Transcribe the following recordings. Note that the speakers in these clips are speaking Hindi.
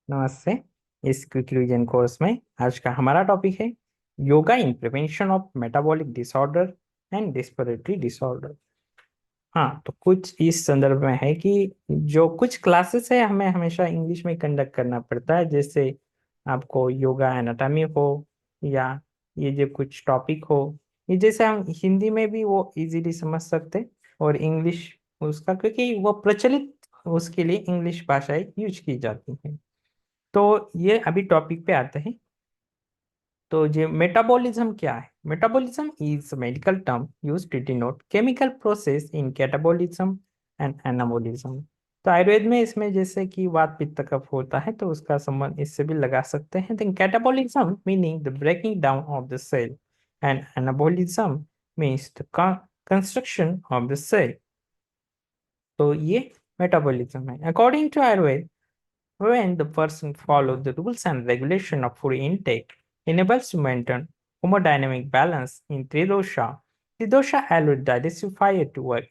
नमस्ते। इस क्विक रिवीजन कोर्स में आज का हमारा टॉपिक है योगा इन prevention of metabolic disorder and respiratory disorder. हाँ, तो कुछ इस संदर्भ में है कि जो कुछ क्लासेस है हमें हमेशा इंग्लिश में कंडक्ट करना पड़ता है, जैसे आपको योगा एनाटॉमी हो या ये जो कुछ टॉपिक हो, ये जैसे हम हिंदी में भी वो इजीली समझ सकते और इंग्लिश उसका, क्योंकि वो प्रचलित उसके लिए इंग्लिश भाषाएं यूज की जाती हैं। तो ये अभी टॉपिक पे आते हैं। तो ये मेटाबॉलिज्म क्या है? Metabolism is medical term used to denote chemical process in catabolism and anabolism. तो आयुर्वेद में इसमें जैसे कि वात पित्त कफ होता है तो उसका संबंध इससे भी लगा सकते हैं। Then catabolism meaning the breaking down of the cell and anabolism means the construction of the cell. तो ये मेटाबॉलिज्म है according to Ayurveda. When the person follows the rules and regulation of food intake, enables to maintain hemodynamic balance in Tridosha. Tridosha allows digestive fire to work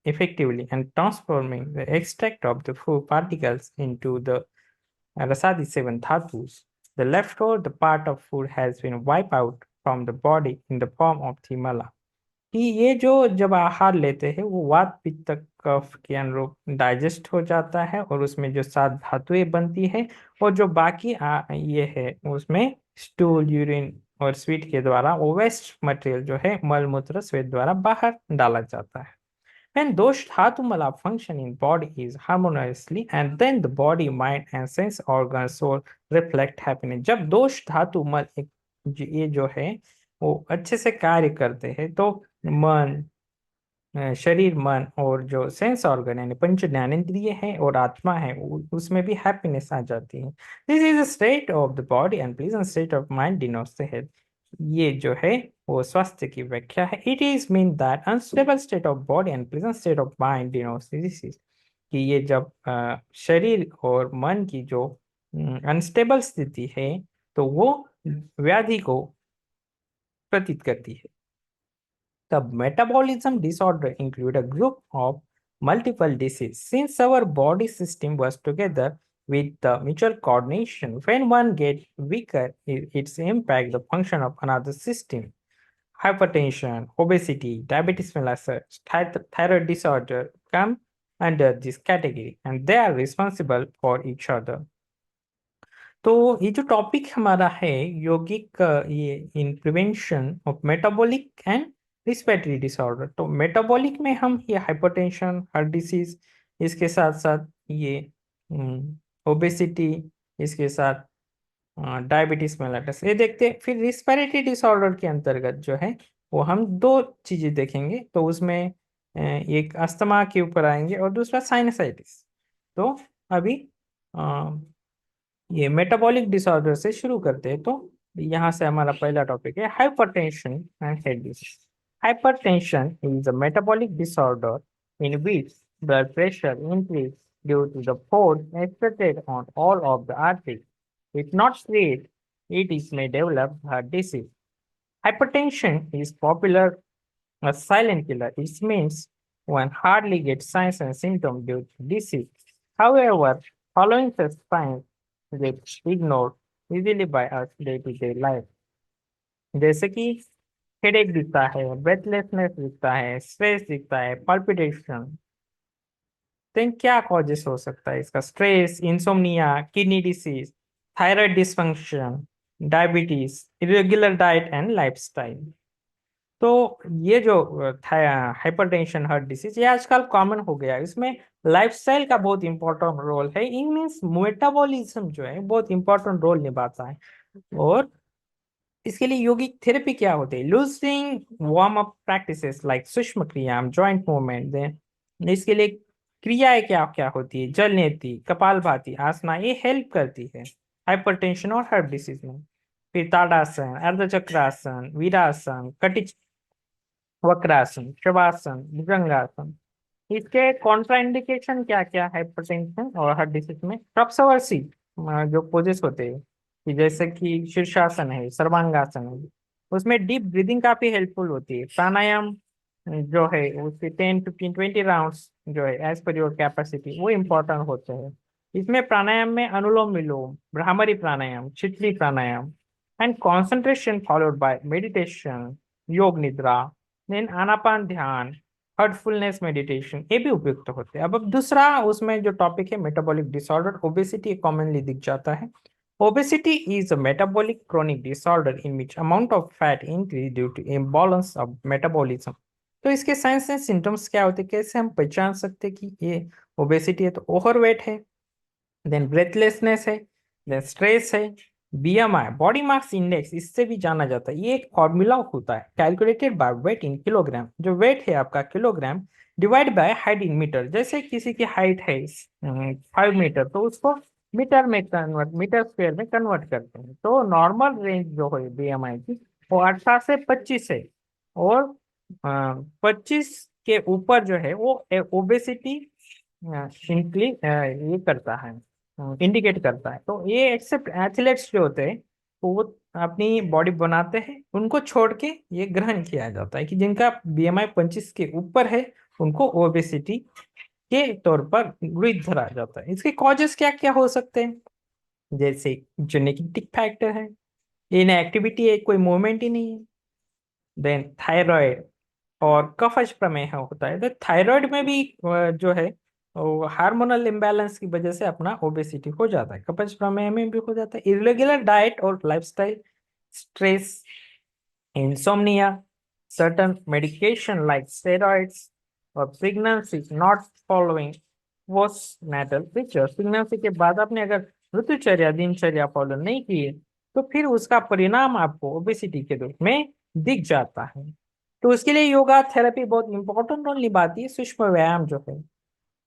effectively and transforming the extract of the food particles into the Rasadi seven dhatus. The leftover the part of food has been wiped out from the body in the form of thimala. कि ये जो जब आहार लेते हैं वो वात पित्त कफ के अनुरूप डाइजेस्ट हो जाता है और उसमें जो सात धातुएं बनती है और जो बाकी ये है उसमें स्टूल यूरिन और स्वीट के द्वारा वो वेस्ट मटेरियल जो है मल मूत्र स्वेद द्वारा बाहर डाला जाता है। When those dhatu mala function in body is harmoniously and then the body, mind and sense organs soul reflect happiness। जब दोष धातु मल ये जो है वो अच्छे से कार्य करते हैं तो मन, शरीर, मन और जो सेंस ऑर्गन यानी पंच ज्ञानेंद्रिय है और आत्मा है उसमें भी हैप्पीनेस आ जाती है। This is a state of the body and pleasant state of mind denotes the health. ये जो है वो स्वास्थ्य की व्याख्या है। It is mean that unstable state of body and pleasant state of mind denotes disease. कि ये जब शरीर और मन की जो अनस्टेबल स्थिति है तो वो व्याधि को प्रतीत करती है। The metabolism disorder include a group of multiple diseases. Since our body system was together with the mutual coordination, when one gets weaker, it's impact the function of another system. Hypertension, obesity, diabetes mellitus, thyroid disorder come under this category, and they are responsible for each other. तो ये जो टॉपिक हमारा है यौगिक, ये इन prevention of metabolic and respiratory disorder. तो मेटाबॉलिक में हम ये हाइपरटेंशन, हार्ट डिसीज, इसके साथ साथ ये ओबेसिटी, इसके साथ डायबिटीज मेलाइटस ये देखते हैं। फिर रिस्पिरेटरी डिसऑर्डर के अंतर्गत जो है वो हम दो चीजें देखेंगे। तो उसमें एक अस्थमा के ऊपर आएंगे और दूसरा साइनसाइटिस। तो अभी ये मेटाबॉलिक डिसऑर्डर से शुरू करते हैं। तो यहाँ से हमारा पहला टॉपिक है hypertension and head disease. Hypertension is a metabolic disorder in which blood pressure increase due to the force exerted on all of the arteries. If not treated, it is may develop heart disease. Hypertension is popular a silent killer. It means one hardly gets signs and symptoms due to disease. However, following the signs get ignored easily by us day-to-day life. जैसे कि हेडेक दिखता है, ब्रेथलेसनेस दिखता है, स्ट्रेस दिखता है, पल्पिटेशन। तो इन क्या कॉजेस हो सकता है इसका? Stress, insomnia, kidney disease, thyroid dysfunction, diabetes, irregular diet and lifestyle. तो ये जो हाइपरटेंशन, हार्ट डिसीज, ये आजकल कॉमन हो गया है। इसमें लाइफस्टाइल का बहुत इंपॉर्टेंट रोल है। इन मीन्स मेटाबॉलिज्म जो है बहुत इंपॉर्टेंट रोल निभाता है। और इसके लिए योगिक थेरेपी क्या होते हैं? Losing warm up practices like सूक्ष्म क्रिया, जॉइंट मूवमेंट। देन इसके लिए क्रियाएं क्या क्या होती है? जल नेति, कपालभाति आसना, ये हेल्प करती है हाइपरटेंशन और हार्ट डिसीज में। फिर ताड़ासन, अर्धचक्रासन, वीरासन, कटी वक्रासन, शवासन, भुजंगासन। इसके कॉन्ट्राइंडिकेशन क्या क्या है हाइपरटेंशन और हार्ट डिसीज में? ट्रप्सवर्सी जो पोजेस होते हैं कि जैसे कि शीर्षासन है, सर्वांगासन है, उसमें डीप ब्रीदिंग काफी हेल्पफुल होती है। प्राणायाम जो है उसके 10, 15, 20 राउंड्स जो है एज पर योर कैपेसिटी वो इम्पोर्टेंट होते हैं। इसमें प्राणायाम में अनुलोम विलोम, भ्रामरी प्राणायाम, छितली pranayama and concentration followed by meditation, yoga nidra, then आनापान ध्यान, हार्टफुलनेस मेडिटेशन, ये भी उपयुक्त होते हैं। अब दूसरा उसमें जो टॉपिक है मेटाबॉलिक डिसऑर्डर, ओबेसिटी कॉमनली दिख जाता है। Obesity is a metabolic chronic disorder in which amount of fat increase due to imbalance of metabolism। तो इसके साइंस एंड सिम्टम्स क्या होते हैं, कैसे हम पहचान सकते हैं कि ये ओबेसिटी है? तो ओवरवेट है, देन ब्रेथलेसनेस है, देन स्ट्रेस है, बीएमआई बॉडी मास इंडेक्स, इससे भी जाना जाता है। ये एक फॉर्मूला होता है calculated by weight in kilogram. जो वेट है आपका kilogram divide by height in metre. जैसे किसी की हाइट है 5 मीटर, तो उसको मीटर में कन्वर्ट, मीटर स्क्वायर में कन्वर्ट करते हैं। तो नॉर्मल रेंज जो है बीएमआई की वो 18 से 25 है, और 25 के ऊपर जो है वो ओबेसिटी सिंपली ये करता है, इंडिकेट करता है। तो ये एक्सेप्ट एथलीट्स जो होते हैं वो अपनी बॉडी बनाते हैं, उनको छोड़ के ये ग्रहण किया जाता है कि जिनका बीएमआई 25 के ऊपर है उनको ओबेसिटी के तौर पर गृहीत धरा जाता है। इसके कॉजेस क्या क्या हो सकते हैं? जैसे जेनेटिक फैक्टर है, इनएक्टिविटी है, कोई मूवमेंट ही नहीं है, देन थायराइड और कफज प्रमेह होता है। तो थायराइड में भी जो है हार्मोनल इम्बैलेंस की वजह से अपना ओबेसिटी हो जाता है, कफज प्रमेह में भी हो जाता है। इरेगुलर डाइट और lifestyle, stress, insomnia, certain medication like steroids, or pregnancy not following postnatal picture। Pregnancy के बाद आपने अगर ऋतुचर्या दिनचर्या फॉलो नहीं की है, तो फिर उसका परिणाम आपको ओबेसिटी के रूप में दिख जाता है। तो उसके लिए योगा थेरेपी बहुत इंपॉर्टेंट रोल निभाती है, सूक्ष्म व्यायाम जो है,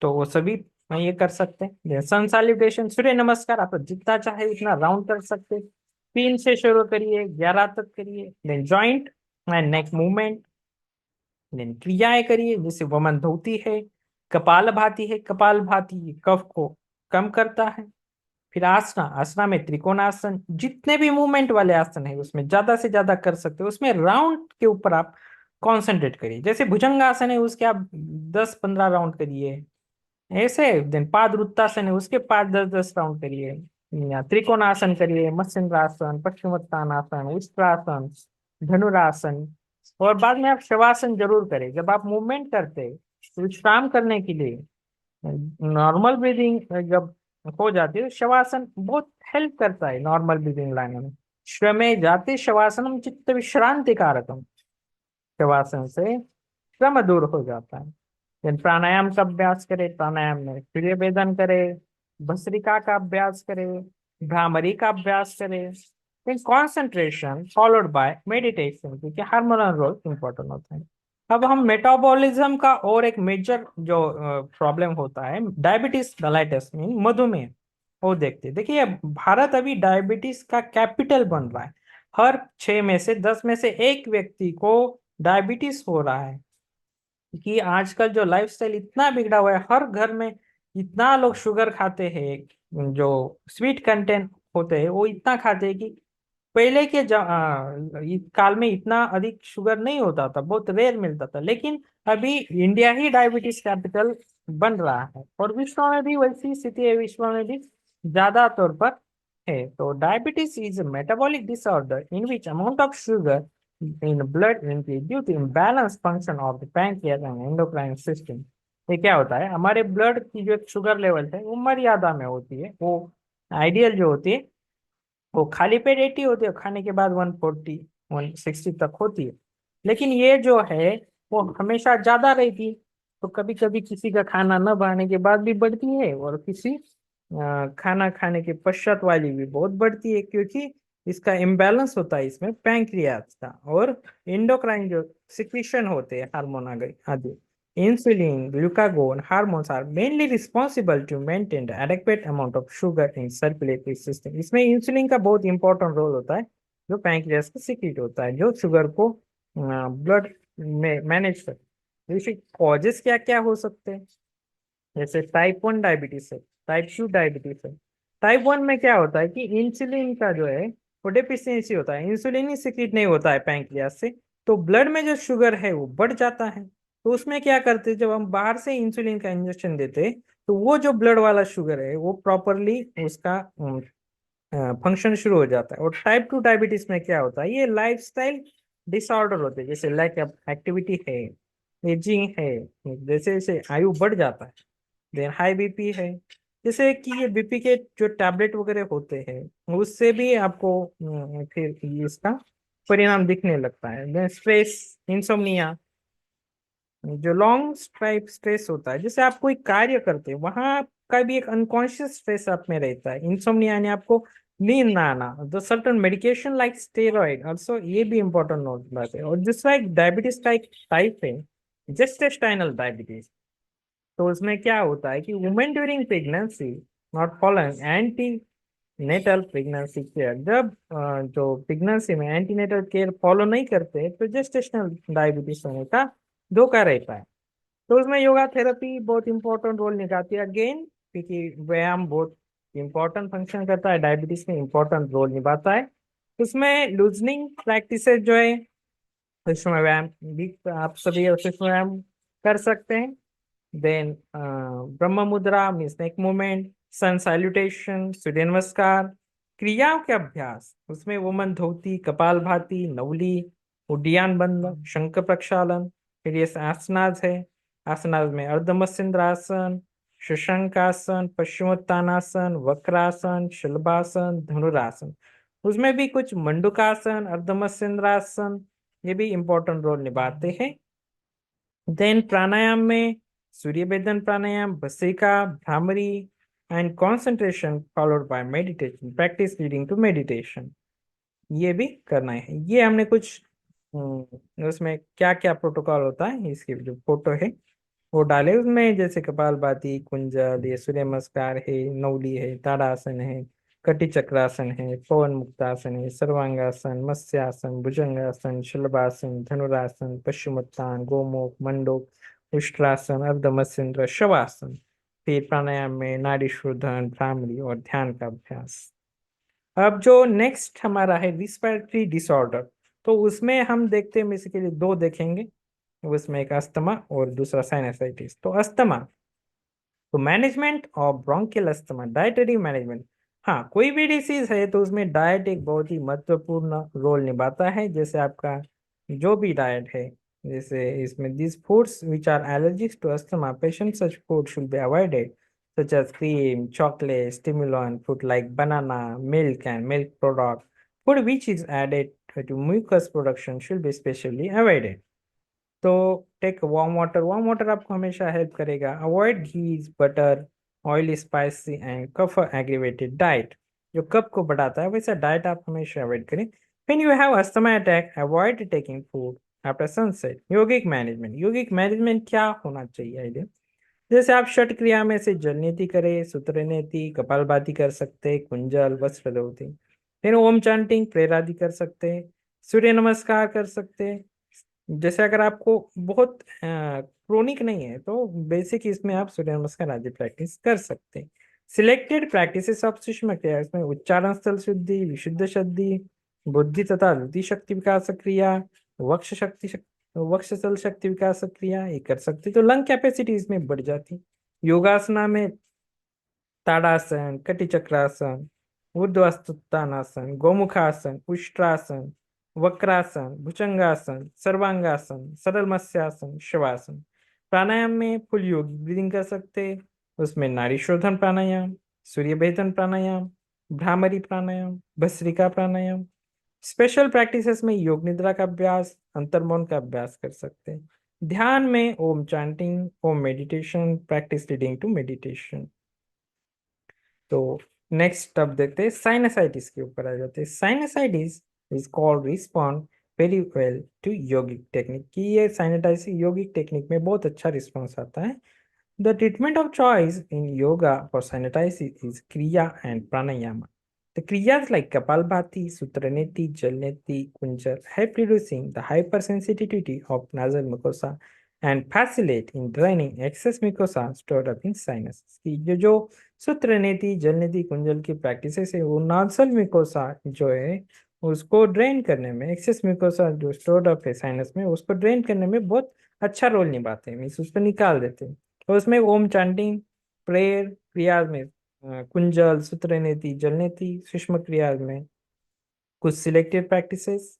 तो वो सभी ये कर सकते हैं। सन सैल्यूटेशन, सूर्य नमस्कार, आप जितना चाहे उतना राउंड कर सकते हैं। 3 से शुरू करिए, 11 तक करिए। Then joint and neck movement, then क्रियाएं करिए, जैसे वमन धोती है, कपाल भाती है। कपाल भाती कफ को कम करता है। फिर आसना, आसना में त्रिकोणासन, जितने भी मूवमेंट वाले आसन है उसमें ज्यादा से ज्यादा कर सकते हो। उसमें राउंड के ऊपर आप कॉन्सेंट्रेट करिए। जैसे भुजंगासन है उसके आप 10-15 राउंड करिए, ऐसे। देन पादरुत्तासन है उसके 5-10 राउंड करिए, या त्रिकोणासन करिए, मत्स्यंद्रासन, पश्चिमोत्तानासन, उष्ट्रासन, धनुरासन। और बाद में आप शवासन जरूर करें। जब आप मूवमेंट करते हैं तो विश्राम करने के लिए नॉर्मल ब्रीदिंग जब हो जाती है तो शवासन बहुत हेल्प करता है नॉर्मल ब्रीदिंग लाने में। श्रमे जाते शवासनम चित्त विश्रांति कारकम, शवासन से श्रम दूर हो जाता है। फिर प्राणायाम का अभ्यास करें, प्राणायाम में सूर्य वेदन करें, भस्त्रिका का अभ्यास करें, भ्रामरी का अभ्यास करें। फिर कॉन्सेंट्रेशन फॉलोड बाय मेडिटेशन, क्योंकि हार्मोनल रोल इंपॉर्टेंट होता है। अब हम मेटाबॉलिज्म का और एक मेजर जो प्रॉब्लम होता है, डायबिटीज मेलाइटस मीन मधुमेह, वो देखते हैं। देखिए भारत अभी डायबिटीज का कैपिटल बन रहा है। हर 6 में से 10 में से एक व्यक्ति को डायबिटीज हो रहा है, कि आजकल जो लाइफस्टाइल इतना बिगड़ा हुआ है, हर घर में इतना लोग शुगर खाते हैं, जो स्वीट कंटेंट होते हैं वो इतना खाते हैं कि पहले के काल में इतना अधिक शुगर नहीं होता था, बहुत रेयर मिलता था। लेकिन अभी इंडिया ही डायबिटीज कैपिटल बन रहा है, और विश्व में भी वैसी स्थिति है, विश्व में भी ज्यादा तौर पर है। तो diabetes is metabolic disorder in which amount of sugar in blood increase due to imbalance function of the pancreas and endocrine system। ये क्या होता है, हमारे ब्लड की जो शुगर लेवल है वो मर्यादा में होती है। वो आइडियल जो होती है वो खाली पेट 80 होती है, खाने के बाद 140-160 तक होती है। लेकिन ये जो है वो हमेशा ज्यादा रहती है। तो कभी कभी किसी का खाना न खाने के बाद भी बढ़ती है, और किसी खाना खाने के पश्चात वाली भी बहुत बढ़ती है, क्योंकि इसका इम्बैलेंस होता है इसमें पैंक्रियाज का। और इंडोक्राइन जो सिक्रीशन होते हैं हार्मोन आदि, insulin, glucagon, hormones are mainly responsible to maintain the adequate amount of sugar in circulatory system। इसमें इंसुलिन का बहुत इंपॉर्टेंट रोल होता है, जो पैंक्रियास का सीक्रेट होता है, जो शुगर को ब्लड में मैनेज करता है। इसके कॉजेस क्या क्या हो सकते हैं? जैसे टाइप 1 डायबिटीज है, टाइप 2 डायबिटीज है। टाइप 1 में क्या होता है कि इंसुलिन का जो है वो डेफिशिएंसी होता है, इंसुलिन ही सिक्रीट नहीं होता है पैंक्रियास से, तो ब्लड में जो शुगर है वो बढ़ जाता है। तो उसमें क्या करते हैं, जब हम बाहर से इंसुलिन का इंजेक्शन देते हैं तो वो जो ब्लड वाला शुगर है वो प्रॉपरली उसका फंक्शन शुरू हो जाता है। और टाइप 2 डायबिटीज में क्या होता है, ये लाइफस्टाइल डिसऑर्डर होते हैं, जैसे लैक ऑफ एक्टिविटी है, एजिंग है, जैसे जैसे आयु बढ़ जाता है, देन हाई बीपी है। जैसे कि ये बीपी के जो टैबलेट वगैरह होते हैं उससे भी आपको फिर इसका परिणाम दिखने लगता है। देन स्ट्रेस, इंसोम्निया, जो लॉन्ग टाइप स्ट्रेस होता है, जैसे आप कोई कार्य करते हैं वहां का भी एक अनकॉन्शियस स्ट्रेस आप में रहता है, इंसोम्निया यानी आपको नींद ना आना। The certain medication like steroid also, ये भी इंपॉर्टेंट नोट बात है। और दूसरा एक डायबिटीज का एक टाइप है जेस्टेस्टाइनल डायबिटीज। तो उसमें क्या होता है कि women during pregnancy not following antenatal pregnancy care, जब जो प्रेगनेंसी में एंटीनेटल केयर फॉलो नहीं करते तो जेस्टेशनल डायबिटीज होने का धोखा रहता है। तो उसमें योगा थेरेपी बहुत इंपॉर्टेंट रोल निभाती है अगेन, क्योंकि व्यायाम बहुत इंपॉर्टेंट फंक्शन करता है, डायबिटीज में इंपॉर्टेंट रोल निभाता है। उसमें लूजनिंग प्रैक्टिसेस जो है, उसमें व्यायाम भी आप सभी उसमें व्यायाम कर सकते हैं। देन ब्रह्म मुद्रा मीन्स नेक मूवमेंट, सन सैल्यूटेशन, सूर्य नमस्कार, क्रियाओं के अभ्यास, उसमें वुमन धोती, कपालभाति, नवली, उड्डयन बंद, शंख प्रक्षालन। फिर ये आसनाज है, आसनाज में अर्धमस्तिंद्रासन, शशंकासन, पश्चिमोत्तानासन, वक्रासन, शलभासन, धनुरासन। उसमें भी कुछ मंडूकासन, अर्धमस्तिंद्रासन, ये भी इंपॉर्टेंट रोल निभाते हैं। देन प्राणायाम में Surya Bhedan pranayama, Bhastrika, Bhramari and concentration followed by meditation, practice leading to meditation, ये भी करना है। ये हमने कुछ उसमें क्या क्या प्रोटोकॉल होता है इसकी जो फोटो है वो डाले उसमें, जैसे कपालभाति, कुंजल, ये सूर्य नमस्कार है, नवली है, ताड़ासन है, कटी चक्रासन है, पवन मुक्तासन है, सर्वांगासन, मत्स्यासन, भुजंगासन, शलभासन, धनुरासन, पश्चिमोत्तान, गोमुख, मंडूक, उष्ट्रासन, अर्धमत्स्येंद्र, शवासन। फिर प्राणायाम में नाड़ी शोधन, भ्रामरी और ध्यान का अभ्यास। अब जो नेक्स्ट हमारा है रिस्पिरेटरी डिसऑर्डर, तो उसमें हम देखते हैं बेसिकली दो देखेंगे, उसमें एक अस्थमा और दूसरा साइनसाइटिस। तो अस्थमा, तो management of bronchial asthma, dietary management. हाँ, कोई भी डिसीज है तो उसमें डाइट एक बहुत ही महत्वपूर्ण रोल निभाता है। जैसे आपका जो भी डाइट है, जैसे इसमें this foods which are allergic to asthma patient, such food should be avoided such as cream, chocolate, stimulant, food like banana, milk and milk product. Food which is added to mucus production should be specially avoided. तो take warm water, warm water आपको हमेशा हेल्प करेगा। Avoid ghees, butter, oil, spicy and kapha aggravated diet, जो कफ को बढ़ाता है वैसा डाइट आप हमेशा अवॉइड करें। When you have asthma attack, avoid taking food after sunset. Yogic management, yogic management क्या होना चाहिए आइडिया, जैसे आप षट क्रिया में से जल नीति करें, सूत्र नीति, कपालभाति कर सकते हैं, कुंजल, वस्त्र धोती, फिर ओम चांटिंग, प्रेयर आदि कर सकते हैं, सूर्य नमस्कार कर सकते हैं। जैसे अगर आपको बहुत क्रोनिक नहीं है तो बेसिक इसमें आप सूर्य नमस्कार आदि प्रैक्टिस कर सकते हैं। सिलेक्टेड प्रैक्टिसेस ऑफ सुषमा क्रिया, इसमें उच्चारण स्थल शुद्धि, विशुद्ध शुद्धि, बुद्धि तथा बुद्धि शक्ति विकास क्रिया, वक्ष शक्ति, वक्ष स्थल शक्ति विकास क्रिया, ये कर सकते, तो लंग कैपेसिटी इसमें बढ़ जाती। योगासना में ताड़ासन, कटी चक्रासन, ऊर्ध्वस्तानासन, गोमुखासन, उष्ट्रासन, वक्रासन, भुजंगासन, सर्वांगासन, सरल मत्स्यासन, शवासन। प्राणायाम में फुल योगी ब्रीदिंग कर सकते, उसमें नाड़ी शोधन प्राणायाम, सूर्य भेदन प्राणायाम, भ्रामरी प्राणायाम, भस्त्रिका प्राणायाम। स्पेशल प्रैक्टिसेस में योग निद्रा का अभ्यास, अंतर्मौन का अभ्यास कर सकते हैं। ध्यान में Om chanting, Om meditation, practice leading to meditation. तो नेक्स्ट अब देखते हैं साइनसाइटिस के ऊपर आ जाते हैं। Sinusitis is called respond very well to yogic technique, कि ये साइनसाइटिस योगिक टेक्निक में बहुत अच्छा रिस्पॉन्स आता है। The treatment of choice in yoga for sinusitis is kriya and pranayama. The kriyas like Kapalbhati, Sutraneti, Jalneti, Kunjar help reducing the hypersensitivity of nasal mucosa and facilitate in draining excess mucosa stored up in sinus। कि जो सूत्रनेति, जलनेति, कुंजल की प्रैक्टिसेस है वो नासल म्यूकोसा जो है उसको ड्रेन करने में, एक्सेस म्यूकोसा जो स्टोर्ड अप है साइनस में उसको ड्रेन करने में बहुत अच्छा रोल निभाते हैं, मीन्स उसको निकाल देते हैं। तो उसमें ओम चांटिंग, प्रेयर क्रिया में कुंजल, सूत्र नीति, जल नीति, सूक्ष्म क्रिया में कुछ सिलेक्टेड प्रैक्टिसेस,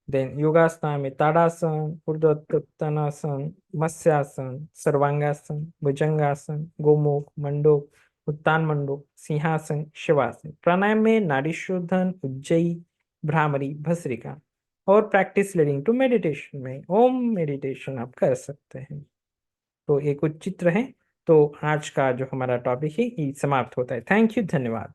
देन योगासना में ताड़ासन, ऊर्ध्वोत्तानासन, मत्स्यासन, सर्वांगासन, भुजंगासन, गोमुख, मंडूक, उत्तान मंडूक, सिंहासन, शवासन। प्राणायाम में नाड़ी शोधन, उज्जयी, भ्रामरी, भस्त्रिका। और प्रैक्टिस लीडिंग टू मेडिटेशन में ओम मेडिटेशन आप कर सकते हैं। तो ये कुछ चित्र हैं। तो आज का जो हमारा टॉपिक है ये समाप्त होता है। थैंक यू, धन्यवाद।